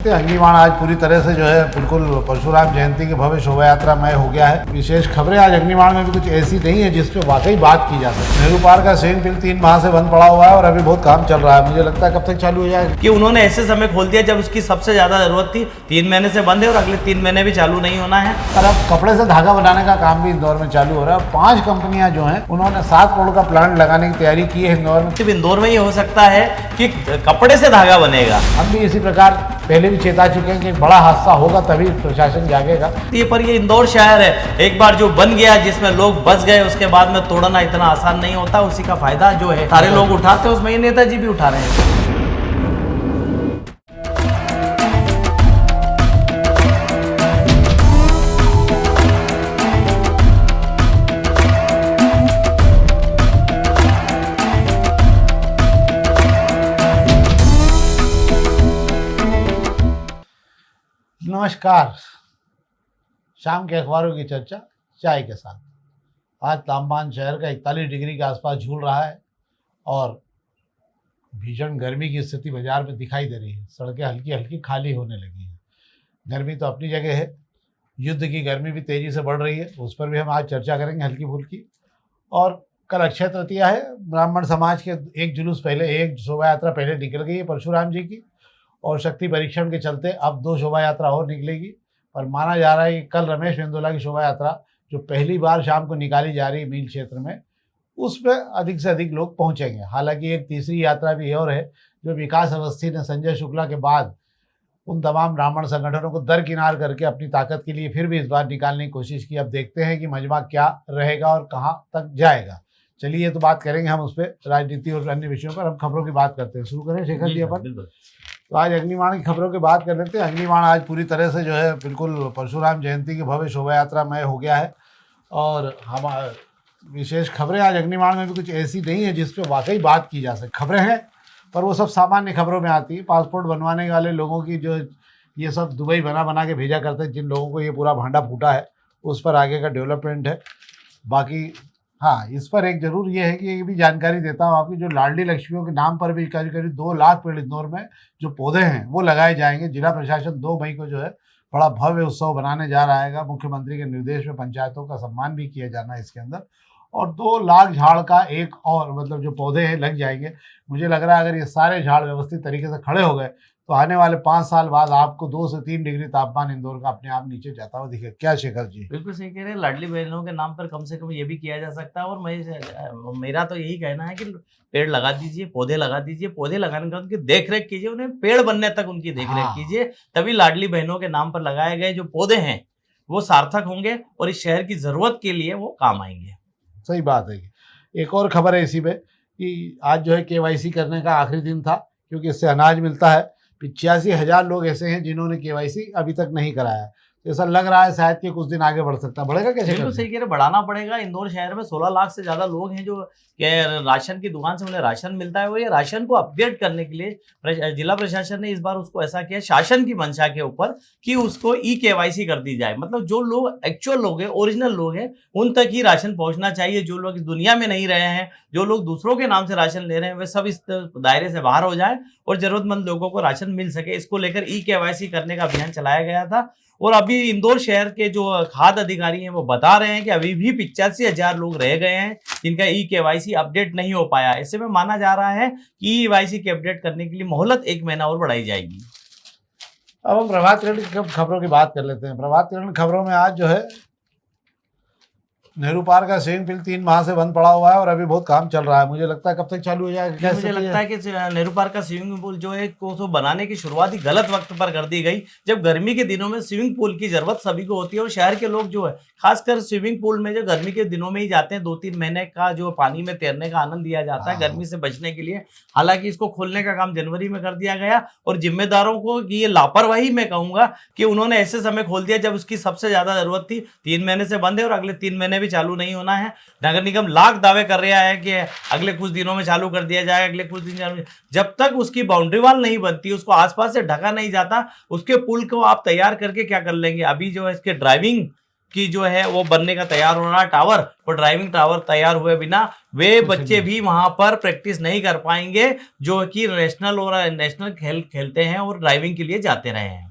अंगीवाण आज पूरी तरह से जो है बिल्कुल परशुराम जयंती की भव्य शोभा यात्रा मय हो गया है। विशेष खबरें आज अग्निवाण में भी कुछ ऐसी नहीं है जिस पे वाकई बात की जा सके। नेहरू पार्क का स्विमिंग पूल 3 माह से बंद पड़ा हुआ है और अभी बहुत काम चल रहा है। मुझे लगता है कब तक चालू हो जाएगा। कि उन्होंने ऐसे समय खोल दिया जब उसकी सबसे ज्यादा जरूरत थी। 3 महीने से बंद है और अगले 3 महीने भी चालू नहीं होना है। और अब कपड़े से धागा बनाने का काम भी इंदौर में चालू हो रहा है। 5 कंपनियां जो हैं उन्होंने 7 करोड़ का प्लांट लगाने की तैयारी की है इंदौर में। सिर्फ इंदौर में ही हो सकता है कि कपड़े से धागा बनेगा। हम भी इसी प्रकार पहले भी चेता चुके हैं कि बड़ा हादसा होगा तभी प्रशासन जागेगा। ये इंदौर शहर है, एक बार जो बन गया जिसमें लोग बस गए उसके बाद में तोड़ना इतना आसान नहीं होता। उसी का फायदा जो है सारे लोग उठाते हैं, उसमें ये नेताजी भी उठा रहे हैं। नमस्कार, शाम के अखबारों की चर्चा चाय के साथ। आज तापमान शहर का 41 डिग्री के आसपास झूल रहा है और भीषण गर्मी की स्थिति बाजार में दिखाई दे रही है। सड़कें हल्की हल्की खाली होने लगी हैं। गर्मी तो अपनी जगह है, युद्ध की गर्मी भी तेज़ी से बढ़ रही है, उस पर भी हम आज चर्चा करेंगे हल्की फुल्की। और कल अक्षय तृतीया है। ब्राह्मण समाज के एक शोभा यात्रा पहले निकल गई है परशुराम जी की, और शक्ति परीक्षण के चलते अब 2 शोभा यात्रा और निकलेगी। और माना जा रहा है कि कल रमेश मेंदोला की शोभा यात्रा जो पहली बार शाम को निकाली जा रही है मील क्षेत्र में, उस पर अधिक से अधिक लोग पहुंचेंगे। हालांकि एक तीसरी यात्रा भी और है जो विकास अवस्थी ने संजय शुक्ला के बाद उन तमाम ब्राह्मण संगठनों को दरकिनार करके अपनी ताकत के लिए फिर भी इस बार निकालने की कोशिश की। अब देखते हैं कि मजमा क्या रहेगा और कहाँ तक जाएगा। चलिए, ये तो बात करेंगे हम उस पर, राजनीति और अन्य विषयों पर। हम खबरों की बात करते हैं। शुरू करें शेखर जी अपन। तो आज अग्निवाण की खबरों की बात कर लेते हैं। अग्निवाण आज पूरी तरह से जो है बिल्कुल परशुराम जयंती की भव्य शोभा यात्रा मय हो गया है। और हम विशेष खबरें आज अग्निवाण में भी कुछ ऐसी नहीं है जिस पे वाकई बात की जा सके। खबरें हैं पर वो सब सामान्य खबरों में आती है। पासपोर्ट बनवाने वाले लोगों की जो ये सब दुबई बना के भेजा करते हैं, जिन लोगों को ये पूरा भांडा फूटा है, उस पर आगे का डेवलपमेंट है। बाकी हाँ, इस पर एक जरूर ये है कि ये भी जानकारी देता हूँ आपकी, जो लाडली लक्ष्मियों के नाम पर भी करीब 2 लाख पेड़ इंदौर में जो पौधे हैं वो लगाए जाएंगे। जिला प्रशासन 2 मई को जो है बड़ा भव्य उत्सव बनाने जा रहा है। मुख्यमंत्री के निर्देश में पंचायतों का सम्मान भी किया जाना है इसके अंदर, और 2 लाख झाड़ का एक और मतलब जो पौधे हैं लग जाएंगे। मुझे लग रहा है अगर ये सारे झाड़ व्यवस्थित तरीके से खड़े हो गए तो आने वाले 5 साल बाद आपको 2 से 3 डिग्री तापमान इंदौर का अपने आप नीचे जाता हुआ दिखेगा। क्या शेखर जी? बिल्कुल सही कह रहे हैं। लाडली बहनों के नाम पर कम से कम ये भी किया जा सकता है। और मेरा तो यही कहना है कि पेड़ लगा दीजिए, पौधे लगा दीजिए। पौधे लगाने का उनकी देख रेख कीजिए, उन्हें पेड़ बनने तक उनकी देख रेख कीजिए, तभी लाडली बहनों के नाम पर लगाए गए जो पौधे हैं वो सार्थक होंगे और इस शहर की जरूरत के लिए वो काम आएंगे। सही बात है। एक और खबर है इसी पे कि आज जो है KYC करने का आखिरी दिन था, क्योंकि इससे अनाज मिलता है। 85,000 लोग ऐसे हैं जिन्होंने KYC अभी तक नहीं कराया है। तो ऐसा लग रहा है शायद कि कुछ दिन आगे बढ़ सकता है। बढ़ेगा कैसे? बिल्कुल सही कह रहे, बढ़ाना पड़ेगा। इंदौर शहर में 16 लाख से ज्यादा लोग हैं जो राशन की दुकान से उन्हें राशन मिलता है। वो ये राशन को अपडेट करने के लिए जिला प्रशासन ने इस बार उसको ऐसा किया शासन की मंशा के ऊपर कि उसको KYC कर दी जाए। मतलब जो लोग एक्चुअल लोग हैं, ओरिजिनल लोग हैं, उन तक ही राशन पहुंचना चाहिए। जो लोग इस दुनिया में नहीं रहे हैं, जो लोग दूसरों के नाम से राशन ले रहे हैं, वे सब इस दायरे से बाहर हो जाए और जरूरतमंद लोगों को राशन मिल सके। इसको लेकर KYC करने का अभियान चलाया गया था। और अभी इंदौर शहर के जो खाद्य अधिकारी हैं वो बता रहे हैं कि अभी भी 85,000 लोग रह गए हैं जिनका KYC अपडेट नहीं हो पाया। ऐसे में माना जा रहा है कि KYC के अपडेट करने के लिए मोहलत 1 महीना और बढ़ाई जाएगी। अब हम प्रभात किरण की खबरों की बात कर लेते हैं। प्रभात किरण खबरों में आज जो है नेहरू पार्क का स्विमिंग पूल 3 माह से बंद पड़ा हुआ है और अभी बहुत काम चल रहा है। मुझे लगता है कब तक चालू हो जाएगा? मुझे लगता है कि नेहरू पार्क का स्विमिंग पूल जो है को बनाने की शुरुआत ही गलत वक्त पर कर दी गई, जब गर्मी के दिनों में स्विमिंग पूल की जरूरत सभी को होती है। और शहर के लोग जो है खासकर स्विमिंग पूल में जो गर्मी के दिनों में ही जाते हैं, 2-3 महीने का जो पानी में तैरने का आनंद लिया जाता है गर्मी से बचने के लिए। हालांकि इसको खोलने का काम जनवरी में कर दिया गया और जिम्मेदारों को ये लापरवाही मैं कहूंगा कि उन्होंने ऐसे समय खोल दिया जब उसकी सबसे ज्यादा जरूरत थी। 3 महीने से बंद है और अगले 3 महीने भी चालू नहीं होना है। नगर निगम लाख दावे कर रहा है कि अगले कुछ दिनों में चालू कर दिया जाएगा, अगले कुछ दिन। जब तक उसकी बाउंड्री वाल नहीं बनती, उसको आसपास से ढका नहीं जाता, उसके पुल को आप तैयार करके क्या कर लेंगे? अभी जो है इसके ड्राइविंग की जो है वो बनने का तैयार हो रहा टावर, और ड्राइविंग टावर तैयार हुए बिना वे बच्चे भी वहां पर प्रैक्टिस नहीं कर पाएंगे जो कि नेशनल और नेशनल खेलते हैं और ड्राइविंग के लिए जाते रहे हैं।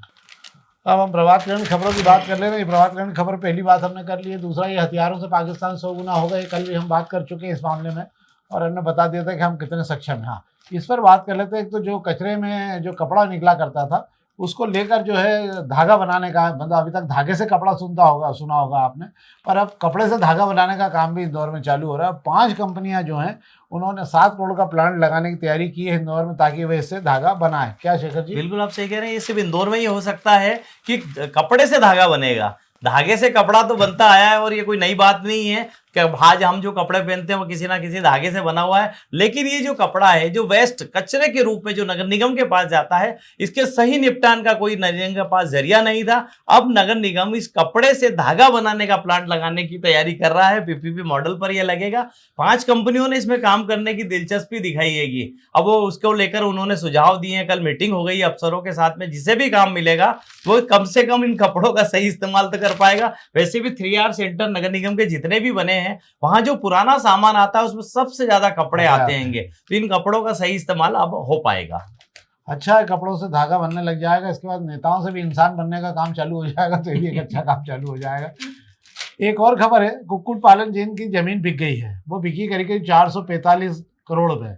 अब हम प्रभात खबर की खबरों की बात कर ले रहे हैं। प्रभात खबर की खबर पहली बात हमने कर ली है। दूसरा, ये हथियारों से पाकिस्तान 100 गुना हो गए, कल भी हम बात कर चुके हैं इस मामले में और हमने बता दिया था कि हम कितने सक्षम हैं। हाँ, इस पर बात कर लेते हैं। एक तो जो कचरे में जो कपड़ा निकला करता था उसको लेकर जो है धागा बनाने का, मतलब अभी तक धागे से कपड़ा सुना होगा आपने, पर अब कपड़े से धागा बनाने का काम भी इंदौर में चालू हो रहा है। 5 कंपनियां जो हैं उन्होंने 7 करोड़ का प्लांट लगाने की तैयारी की है इंदौर में, ताकि वे इससे धागा बनाए। क्या शेखर जी? बिल्कुल आप सही कह रहे हैं। ये सिर्फ इंदौर में ही हो सकता है कि कपड़े से धागा बनेगा। धागे से कपड़ा तो बनता आया है और ये कोई नई बात नहीं है कि आज हम जो कपड़े पहनते हैं वो किसी ना किसी धागे से बना हुआ है। लेकिन ये जो कपड़ा है, जो वेस्ट कचरे के रूप में जो नगर निगम के पास जाता है, इसके सही निपटान का कोई नगर निगम के पास जरिया नहीं था। अब नगर निगम इस कपड़े से धागा बनाने का प्लांट लगाने की तैयारी कर रहा है। पीपीपी मॉडल पर यह लगेगा। 5 कंपनियों ने इसमें काम करने की दिलचस्पी दिखाई है। अब वो उसको लेकर उन्होंने सुझाव दिए हैं। कल मीटिंग हो गई अफसरों के साथ में। जिसे भी काम मिलेगा वो कम से कम इन कपड़ों का सही इस्तेमाल तो कर पाएगा। वैसे भी 3R सेंटर नगर निगम के जितने भी बने हैं, वहां जो पुराना सामान आता है उसमें सबसे ज्यादा कपड़े आते हैं। तो इन कपड़ों का सही इस्तेमाल अब हो पाएगा। अच्छा है, कपड़ों से धागा बनने लग जाएगा। इसके बाद नेताओं से भी इंसान बनने का काम चालू हो जाएगा, तो ये एक अच्छा काम चालू हो जाएगा। एक और खबर है, कुक्कुट पालन जिनकी जमीन बिक गई है, वो बिकी करीब 445 करोड़ रुपए,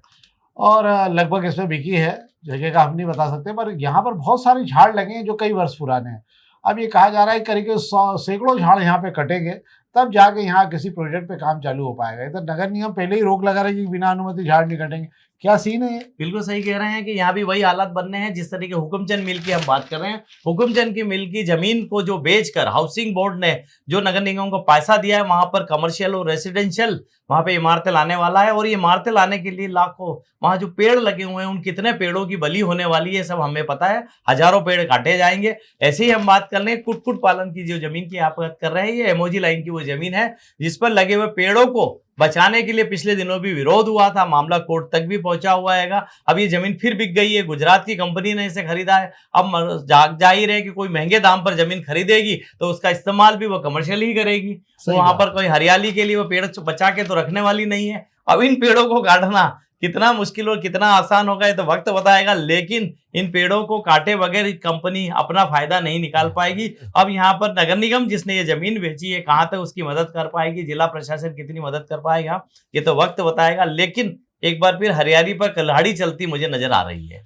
और लगभग इसमें बिकी है। जगह का हम नहीं बता सकते, पर यहाँ पर बहुत सारे झाड़ लगे हैं जो कई वर्ष पुराने हैं। अब ये कहा जा रहा है करीब 100 सैकड़ों झाड़ यहाँ पे कटेंगे, तब जाके यहाँ किसी प्रोजेक्ट पे काम चालू हो पाएगा। इधर नगर निगम पहले ही रोक लगा रहे हैं कि बिना अनुमति झाड़ नहीं कटेंगे। क्या सीन है ये? बिल्कुल सही कह रहे हैं कि यहाँ भी वही हालात बनने हैं जिस तरीके हुकुमचंद मिल की हम बात कर रहे हैं। हुकुमचंद की मिल की जमीन को जो बेचकर हाउसिंग बोर्ड ने जो नगर निगम को पैसा दिया है, वहां पर कमर्शियल और रेसिडेंशियल वहां पे इमारतें लाने वाला है। और ये इमारतें लाने के लिए लाखों वहां जो पेड़ लगे हुए हैं, उन कितने पेड़ों की बलि होने वाली है सब हमें पता है। हजारों पेड़ काटे जाएंगे। ऐसे ही हम बात कर रहे हैं कुक्कुट पालन की जो जमीन की आप बात कर रहे हैं, ये एमओजी लाइन की वो जमीन है जिस पर लगे हुए पेड़ों को बचाने के लिए पिछले दिनों भी विरोध हुआ था। मामला कोर्ट तक भी पहुंचा हुआ है। अब ये जमीन फिर बिक गई है। गुजरात की कंपनी ने इसे खरीदा है। अब जाहिर है कि कोई महंगे दाम पर जमीन खरीदेगी तो उसका इस्तेमाल भी वो कमर्शियल ही करेगी। तो वहां पर कोई हरियाली के लिए वो पेड़ बचा के तो रखने वाली नहीं है। अब इन पेड़ों को काटना कितना मुश्किल और कितना आसान होगा ये तो वक्त बताएगा। लेकिन इन पेड़ों को काटे बगैर कंपनी अपना फायदा नहीं निकाल पाएगी। अब यहाँ पर नगर निगम जिसने ये जमीन बेची है कहाँ तक उसकी मदद कर पाएगी, जिला प्रशासन कितनी मदद कर पाएगा, ये तो वक्त बताएगा। लेकिन एक बार फिर हरियाली पर कुल्हाड़ी चलती मुझे नजर आ रही है।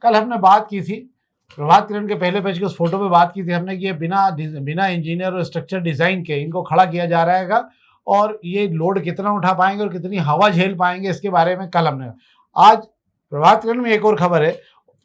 कल हमने बात की थी प्रभात किरण के पहले पेज के उस फोटो पे बात की थी हमने कि ये बिना इंजीनियर और स्ट्रक्चर डिजाइन के इनको खड़ा किया जा रहा है, और ये लोड कितना उठा पाएंगे और कितनी हवा झेल पाएंगे इसके बारे में कल हमने। आज प्रभात किरण में एक और खबर है,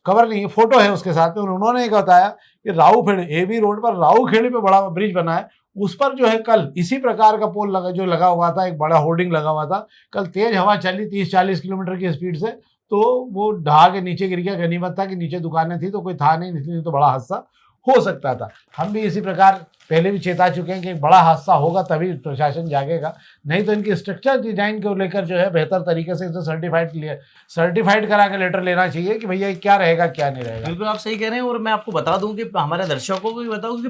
खबर नहीं फोटो है उसके साथ में, और उन्होंने एक बताया कि राऊखेड़ी एबी रोड पर राऊखेड़ी पे बड़ा ब्रिज बना है, उस पर जो है कल इसी प्रकार का पोल लगा हुआ था, एक बड़ा होर्डिंग लगा हुआ था। कल तेज हवा चली 30-40 किलोमीटर की स्पीड से, तो वो ढहा के नीचे गिर गया। गनीमत था कि नीचे दुकानें थी तो कोई था नहीं, इसलिए तो बड़ा हादसा हो सकता था। हम भी इसी प्रकार पहले भी चेता चुके हैं कि एक बड़ा हादसा होगा तभी प्रशासन जागेगा, नहीं तो इनकी स्ट्रक्चर डिजाइन को लेकर जो है बेहतर तरीके से इसे सर्टिफाइड करा के लेटर लेना चाहिए कि भैया क्या रहेगा क्या नहीं रहेगा। बिल्कुल आप सही कह रहे हैं। और मैं आपको बता दूं कि हमारे दर्शकों को भी बताऊं कि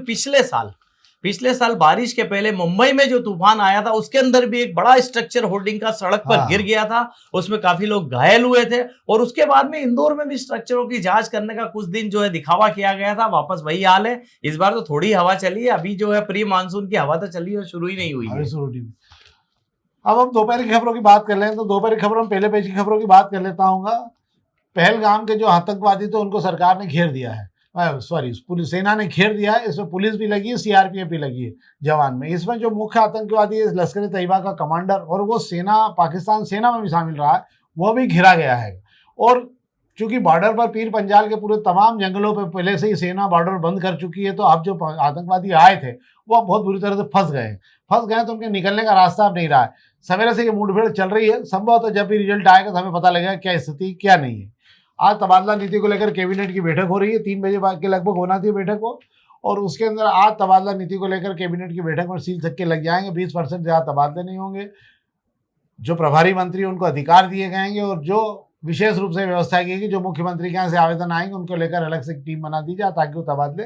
पिछले साल बारिश के पहले मुंबई में जो तूफान आया था उसके अंदर भी एक बड़ा स्ट्रक्चर होर्डिंग का सड़क पर गिर गया था। उसमें काफी लोग घायल हुए थे। और उसके बाद में इंदौर में भी स्ट्रक्चरों की जांच करने का कुछ दिन जो है दिखावा किया गया था। वापस वही हाल है। इस बार तो थोड़ी हवा चली है। अभी जो है प्री मानसून की हवा तो चली है, शुरू ही नहीं हुई है। अब हम दोपहर की खबरों की बात कर लें तो दोपहर की खबरों में पहले पेज की खबरों की बात कर लेता हूँ। पहलगाम के जो आतंकवादी थे उनको सरकार ने घेर दिया है, पुलिस सेना ने घेर दिया है। इसमें पुलिस भी लगी है, सीआरपीएफ भी लगी है जवान में। इसमें जो मुख्य आतंकवादी है लश्कर तैयबा का कमांडर, और वो पाकिस्तान सेना में भी शामिल रहा है, वो भी घिरा गया है। और चूंकि बॉर्डर पर पीर पंजाल के पूरे तमाम जंगलों पर पहले से ही सेना बॉर्डर बंद कर चुकी है, तो अब जो आतंकवादी आए थे वो बहुत बुरी तरह से फंस गए तो उनके निकलने का रास्ता अब नहीं रहा है। सवेरे से ये मुठभेड़ चल रही है। संभवतः जब भी रिजल्ट आएगा तो हमें पता लगेगा क्या स्थिति क्या नहीं है। आज तबादला नीति को लेकर कैबिनेट की बैठक हो रही है, 3 बजे के लगभग होना थी बैठक को, और उसके अंदर आज तबादला नीति को लेकर कैबिनेट की बैठक में सील छक्के लग जाएंगे। 20% ज़्यादा तबादले नहीं होंगे। जो प्रभारी मंत्री उनको अधिकार दिए जाएंगे, और जो विशेष रूप से व्यवस्था की गई जो मुख्यमंत्री के यहाँ से आवेदन आएंगे उनको लेकर अलग से टीम बना दी जाए ताकि वो तबादले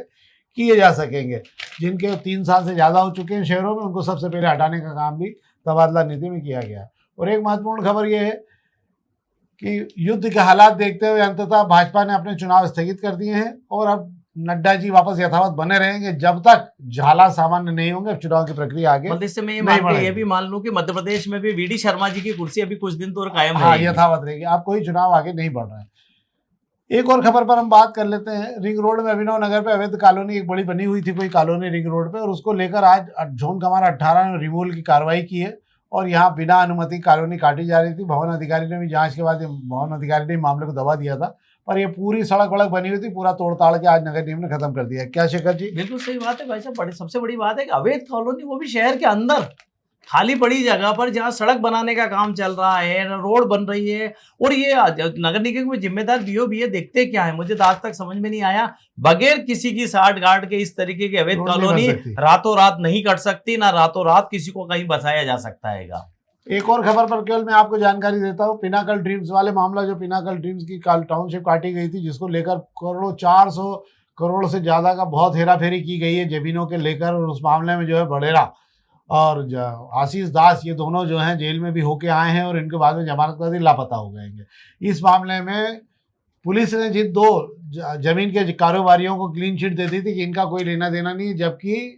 किए जा सकेंगे। जिनके 3 साल से ज़्यादा हो चुके हैं शहरों में, उनको सबसे पहले हटाने का काम भी तबादला नीति में किया गया। और एक महत्वपूर्ण खबर ये है कि युद्ध के हालात देखते हुए अंततः भाजपा ने अपने चुनाव स्थगित कर दिए हैं और अब नड्डा जी वापस यथावत बने रहेंगे जब तक हालात सामान्य नहीं होंगे। अब चुनाव की प्रक्रिया आगे मतलब इससे मैं नहीं ये भी मान लूं कि मध्य प्रदेश में भी वीडी शर्मा जी की कुर्सी अभी कुछ दिन तो और कायम हाँ रहेगी। यथावत रहेगी। अब कोई चुनाव आगे नहीं बढ़ रहा है। एक और खबर पर हम बात कर लेते हैं। रिंग रोड में अभिनव नगर पे अवैध कॉलोनी एक बड़ी बनी हुई थी, कोई कॉलोनी रिंग रोड पे, और उसको लेकर आज जोन कमांड 18 ने रिमूवल की कार्रवाई की है और यहाँ बिना अनुमति कॉलोनी काटी जा रही थी। भवन अधिकारी ने भी जांच के बाद भवन अधिकारी ने मामले को दबा दिया था, पर ये पूरी सड़क वड़क बनी हुई थी, पूरा तोड़ ताड़ के आज नगर निगम ने खत्म कर दिया। क्या शेखर जी? बिल्कुल सही बात है भाई साहब। सबसे बड़ी बात है कि अवैध कॉलोनी, वो भी शहर के अंदर खाली पड़ी जगह पर जहां सड़क बनाने का काम चल रहा है, रोड बन रही है, और ये नगर निगम के जिम्मेदार डीओ भी है, देखते क्या है मुझे तो आज तक समझ में नहीं आया। बगैर किसी की साठ गांठ के इस तरीके की अवैध कॉलोनी रातों रात नहीं कट सकती, ना रातों रात किसी को कहीं बसाया जा सकता है। एक और खबर पर केवल मैं आपको जानकारी देता हूँ। पिनाकल ड्रीम्स वाले मामला, जो पिनाकल ड्रीम्स की टाउनशिप काटी गई थी, जिसको लेकर करोड़ों 400 करोड़ से ज़्यादा का बहुत हेराफेरी की गई है जमीनों के लेकर, और उस मामले में जो है बड़ेरा और आशीष दास, ये दोनों जो हैं जेल में भी होके आए हैं और इनके बाद में जमानत पर लापता हो गए। इस मामले में पुलिस ने जिन 2 जमीन के कारोबारियों को क्लीन चिट दे दी थी कि इनका कोई लेना देना नहीं, जबकि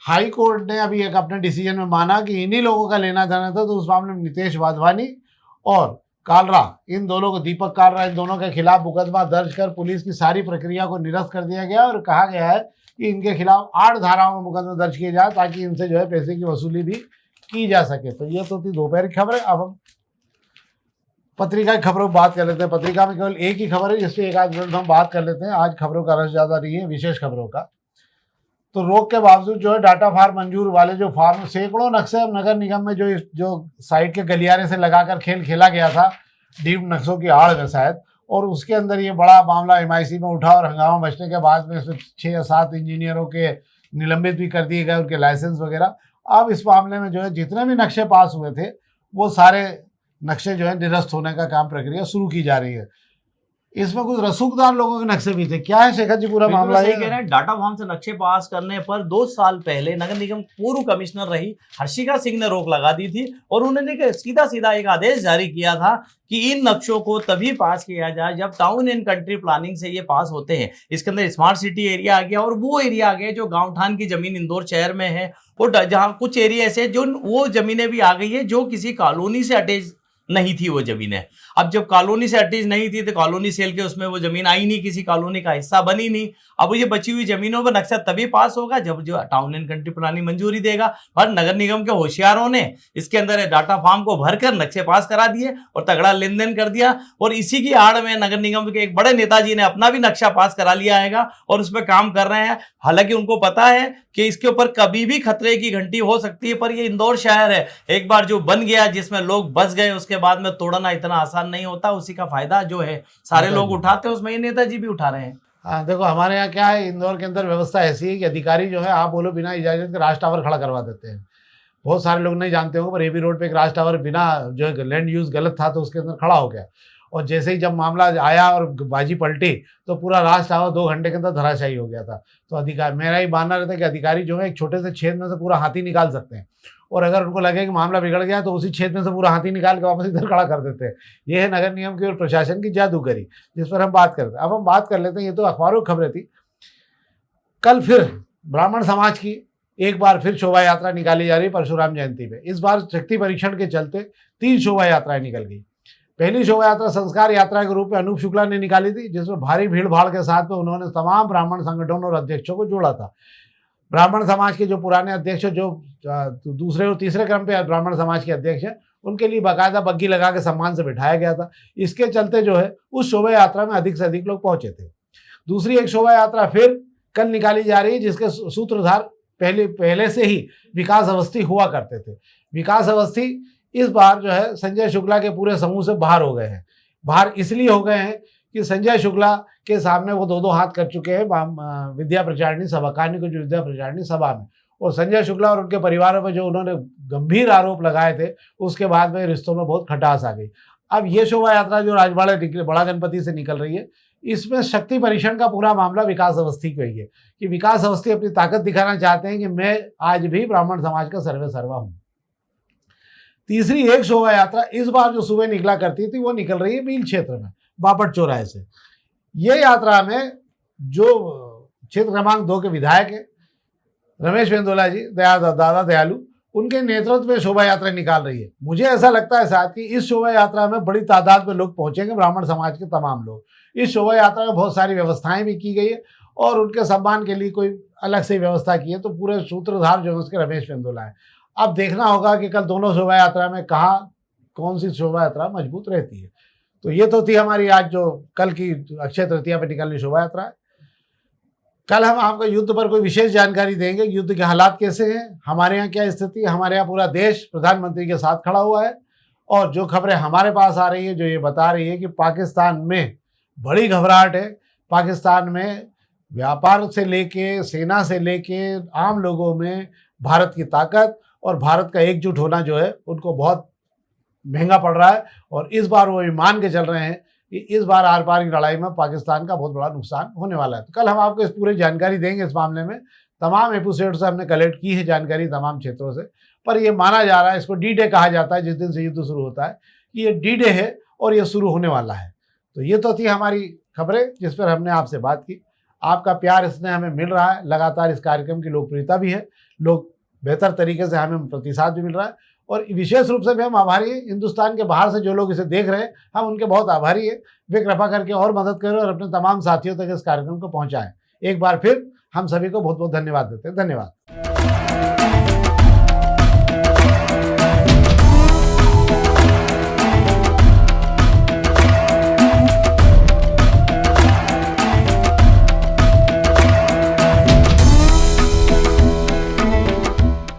हाई कोर्ट ने अभी एक अपने डिसीजन में माना कि इन्हीं लोगों का लेना देना था। तो उस मामले में नितेश वाधवानी और कालरा, इन दोनों को, दीपक कालरा, इन दोनों के खिलाफ मुकदमा दर्ज कर पुलिस की सारी प्रक्रिया को निरस्त कर दिया गया और कहा गया है कि इनके खिलाफ 8 धाराओं में मुकदमा दर्ज किए जाए ताकि इनसे जो है पैसे की वसूली भी की जा सके। तो ये तो थी दोपहर की खबर है। अब हम पत्रिका की खबरों की बात कर लेते हैं। पत्रिका में केवल एक ही खबर है, जिससे एक आध मिनट हम बात कर लेते हैं। आज खबरों का रस ज़्यादा नहीं है, विशेष खबरों का। तो रोक के बावजूद जो है डाटा फार्म मंजूर वाले जो फार्म, सैकड़ों नक्शे अब नगर निगम में जो साइड के गलियारे से लगाकर खेल खेला गया था डीम्ड नक्शों की आड़ में शायद, और उसके अंदर ये बड़ा मामला MIC में उठा और हंगामा मचने के बाद में इसमें 6 या 7 इंजीनियरों के निलंबित भी कर दिए गए, उनके लाइसेंस वगैरह। अब इस मामले में जो है जितने भी नक्शे पास हुए थे वो सारे नक्शे जो है निरस्त होने का काम, प्रक्रिया शुरू की जा रही है। इसमें कुछ रसूखदार लोगों के नक्शे भी थे। क्या है शेखर जी पूरा मामला? सही कह रहे हैं। डाटा फॉर्म से नक्शे पास करने पर 2 साल पहले नगर निगम पूर्व कमिश्नर रही हर्षिका सिंह ने रोक लगा दी थी और उन्होंने सीधा एक आदेश जारी किया था कि इन नक्शों को तभी पास किया जाए जब टाउन एंड कंट्री प्लानिंग से ये पास होते हैं। इसके अंदर स्मार्ट सिटी एरिया आ गया और वो एरिया आ गया जो गाँव ठान की जमीन इंदौर शहर में है, और जहाँ कुछ एरिया ऐसे जो वो जमीनें भी आ गई है जो किसी कॉलोनी से अटैच नहीं थी वो जमीनें। अब जब कॉलोनी से अटैच नहीं थी तो कॉलोनी सेल के उसमें वो जमीन आई नहीं, किसी कॉलोनी का हिस्सा बनी नहीं। अब ये बची हुई जमीनों पर नक्शा तभी पास होगा जब जो टाउन एंड कंट्री प्लानिंग मंजूरी देगा। पर नगर निगम के होशियारों ने इसके अंदर डाटा फॉर्म को भरकर नक्शे पास करा दिए और तगड़ा लेन देन कर दिया, और इसी की आड़ में नगर निगम के एक बड़े नेताजी ने अपना भी नक्शा पास करा लिया है और उस पर काम कर रहे हैं। हालांकि उनको पता है कि इसके ऊपर कभी भी खतरे की घंटी हो सकती है, पर ये इंदौर शहर है, एक बार जो बन गया जिसमें लोग बस गए उसके बाद में तोड़ना इतना आसान नहीं होता। उसी का फायदा जो है सारे लोग उठाते हैं, उसमें ये नेताजी भी उठा रहे हैं। हाँ देखो, हमारे यहाँ क्या है, इंदौर के अंदर व्यवस्था ऐसी है कि अधिकारी जो है आप बोलो बिना इजाजत के राज टावर खड़ा करवा देते हैं। बहुत सारे लोग नहीं जानते होंगे, पर AB रोड पे एक राज टावर बिना जो है लैंड यूज गलत था तो उसके अंदर खड़ा हो गया, और जैसे ही जब मामला आया और बाजी पलटी तो पूरा राज टावर 2 घंटे के अंदर धराशायी हो गया था। तो अधिकारी, मेरा ही मानना रहता है कि अधिकारी जो है एक छोटे से छेद में से पूरा हाथी निकाल सकते हैं, और अगर उनको लगे कि मामला बिगड़ गया तो उसी छेद में से पूरा हाथी निकाल के वापस इधर खड़ा कर देते हैं। ये है नगर निगम की और प्रशासन की जादूगरी, जिस पर हम बात करते हैं। अब हम बात कर लेते हैं, ये तो अखबारों की खबरें थी। कल फिर ब्राह्मण समाज की एक बार फिर शोभा यात्रा निकाली जा रही है परशुराम जयंती पे। इस बार शक्ति परीक्षण के चलते 3 शोभा यात्राएं निकल गई। पहली शोभा यात्रा संस्कार यात्रा के रूप में अनूप शुक्ला ने निकाली थी, जिसमें भारी भीड़ भाड़ के साथ में उन्होंने तमाम ब्राह्मण संगठनों और अध्यक्षों को जोड़ा था। ब्राह्मण समाज के जो पुराने अध्यक्ष, जो दूसरे और तीसरे क्रम पे ब्राह्मण समाज के अध्यक्ष हैं, उनके लिए बाकायदा बग्गी लगा के सम्मान से बिठाया गया था। इसके चलते जो है उस शोभा यात्रा में अधिक से अधिक लोग पहुंचे थे। दूसरी एक शोभा यात्रा फिर कल निकाली जा रही है, जिसके सूत्रधार पहले से ही विकास अवस्थी हुआ करते थे। विकास अवस्थी इस बार जो है संजय शुक्ला के पूरे समूह से बाहर हो गए हैं। बाहर इसलिए हो गए हैं कि संजय शुक्ला के सामने वो 2-2 हाथ कर चुके हैं विद्या प्रचारिणी सभा, कान्य को जो विद्या प्रचारिणी सभा में, और संजय शुक्ला और उनके परिवारों पर जो उन्होंने गंभीर आरोप लगाए थे, उसके बाद में रिश्तों में बहुत खटास आ गई। अब ये शोभा यात्रा जो राजवाड़ा बड़ा गणपति से निकल रही है, इसमें शक्ति परीक्षण का पूरा मामला विकास अवस्थी को ही है कि विकास अवस्थी अपनी ताकत दिखाना चाहते हैं कि मैं आज भी ब्राह्मण समाज का सर्वे सर्वा हूं। तीसरी एक शोभा यात्रा इस बार जो सुबह निकला करती थी वो निकल रही है मील क्षेत्र में, बापट चौराहे से। ये यात्रा में जो क्षेत्र क्रमांक 2 के विधायक है रमेश मेंदोला जी, दादा दयालु, उनके नेतृत्व में शोभा यात्रा निकाल रही है। मुझे ऐसा लगता है साथ कि इस शोभा यात्रा में बड़ी तादाद में लोग पहुंचेंगे, ब्राह्मण समाज के तमाम लोग। इस शोभा यात्रा में बहुत सारी व्यवस्थाएं भी की गई है और उनके सम्मान के लिए कोई अलग से व्यवस्था की है, तो पूरे सूत्रधार जो है उसके रमेश मेंदोला है। अब देखना होगा कि कल दोनों शोभा यात्रा में कहाँ कौन सी शोभा यात्रा मजबूत रहती है। तो ये तो थी हमारी आज जो कल की अक्षय तृतीया पर निकलनी शोभा यात्रा है। कल हम आपको युद्ध पर कोई विशेष जानकारी देंगे, युद्ध के हालात कैसे हैं, हमारे यहाँ क्या स्थिति है। हमारे यहाँ पूरा देश प्रधानमंत्री के साथ खड़ा हुआ है और जो खबरें हमारे पास आ रही है जो ये बता रही है कि पाकिस्तान में बड़ी घबराहट है। पाकिस्तान में व्यापार से लेके, सेना से लेके, आम लोगों में भारत की ताकत और भारत का एकजुट होना जो है उनको बहुत महंगा पड़ रहा है। और इस बार वो मान के चल रहे हैं कि इस बार आर पार की लड़ाई में पाकिस्तान का बहुत बड़ा नुकसान होने वाला है। तो कल हम आपको इस पूरी जानकारी देंगे। इस मामले में तमाम एपिसोड से हमने कलेक्ट की है जानकारी तमाम क्षेत्रों से, पर यह माना जा रहा है, इसको डी डे कहा जाता है जिस दिन से युद्ध शुरू होता है, कि ये डी डे है और ये शुरू होने वाला है। तो ये तो थी हमारी खबरें जिस पर हमने आपसे बात की। आपका प्यार इसमें हमें मिल रहा है, लगातार इस कार्यक्रम की लोकप्रियता भी है, लोग बेहतर तरीके से हमें प्रतिसाद भी मिल रहा है और विशेष रूप से भी हम आभारी हैं। हिंदुस्तान के बाहर से जो लोग इसे देख रहे हैं हम उनके बहुत आभारी हैं। वे कृपा करके और मदद करें और अपने तमाम साथियों तक इस कार्यक्रम को पहुंचाएं। एक बार फिर हम सभी को बहुत बहुत धन्यवाद देते हैं। धन्यवाद।